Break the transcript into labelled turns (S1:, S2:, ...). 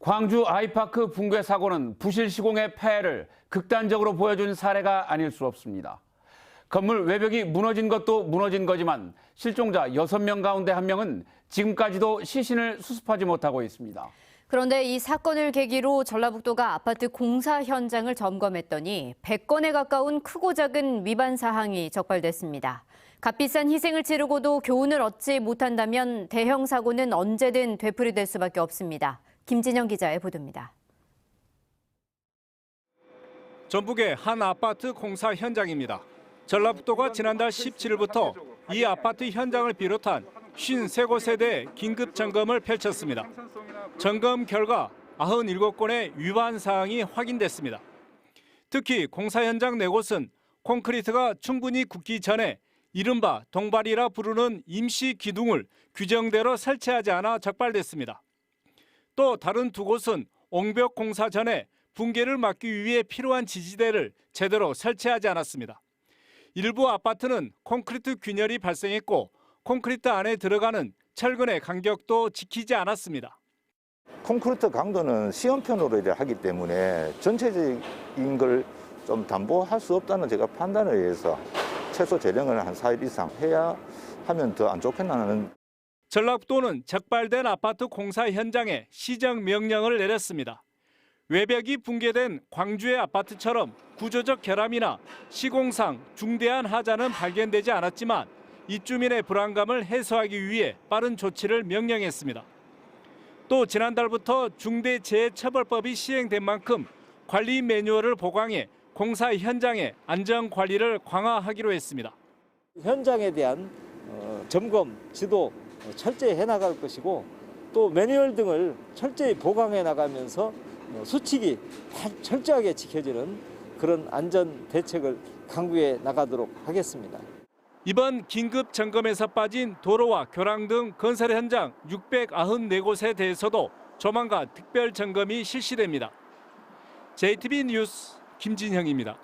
S1: 광주 아이파크 붕괴 사고는 부실 시공의 폐해를 극단적으로 보여준 사례가 아닐 수 없습니다. 건물 외벽이 무너진 것도 무너진 거지만 실종자 6명 가운데 1명은 지금까지도 시신을 수습하지 못하고 있습니다.
S2: 그런데 이 사건을 계기로 전라북도가 아파트 공사 현장을 점검했더니 100건에 가까운 크고 작은 위반 사항이 적발됐습니다. 값비싼 희생을 치르고도 교훈을 얻지 못한다면 대형 사고는 언제든 되풀이될 수밖에 없습니다. 김진영 기자의 보도입니다.
S3: 전북의 한 아파트 공사 현장입니다. 전라북도가 지난달 17일부터 이 아파트 현장을 비롯한 53곳에 대해 긴급 점검을 펼쳤습니다. 점검 결과 97건의 위반 사항이 확인됐습니다. 특히 공사 현장 4곳은 콘크리트가 충분히 굳기 전에 이른바 동발이라 부르는 임시 기둥을 규정대로 설치하지 않아 적발됐습니다. 또 다른 2곳은 옹벽 공사 전에 붕괴를 막기 위해 필요한 지지대를 제대로 설치하지 않았습니다. 일부 아파트는 콘크리트 균열이 발생했고 콘크리트 안에 들어가는 철근의 간격도 지키지 않았습니다.
S4: 콘크리트 강도는 시험편으로 하기 때문에 전체적인 걸 좀 담보할 수 없다는 제가 판단에 의해서 최소 재령을 한 4일 이상 해야 하면 더 안 좋겠나 하는.
S3: 전라북도는 적발된 아파트 공사 현장에 시정 명령을 내렸습니다. 외벽이 붕괴된 광주의 아파트처럼 구조적 결함이나 시공상 중대한 하자는 발견되지 않았지만 입주민의 불안감을 해소하기 위해 빠른 조치를 명령했습니다. 또 지난달부터 중대재해처벌법이 시행된 만큼 관리 매뉴얼을 보강해 공사 현장의 안전 관리를 강화하기로 했습니다.
S5: 현장에 대한 점검, 지도 철저히 해나갈 것이고 또 매뉴얼 등을 철저히 보강해 나가면서 수칙이 철저하게 지켜지는 그런 안전 대책을 강구해 나가도록 하겠습니다.
S3: 이번 긴급 점검에서 빠진 도로와 교량 등 건설 현장 694곳에 대해서도 조만간 특별 점검이 실시됩니다. JTB 뉴스 김진형입니다.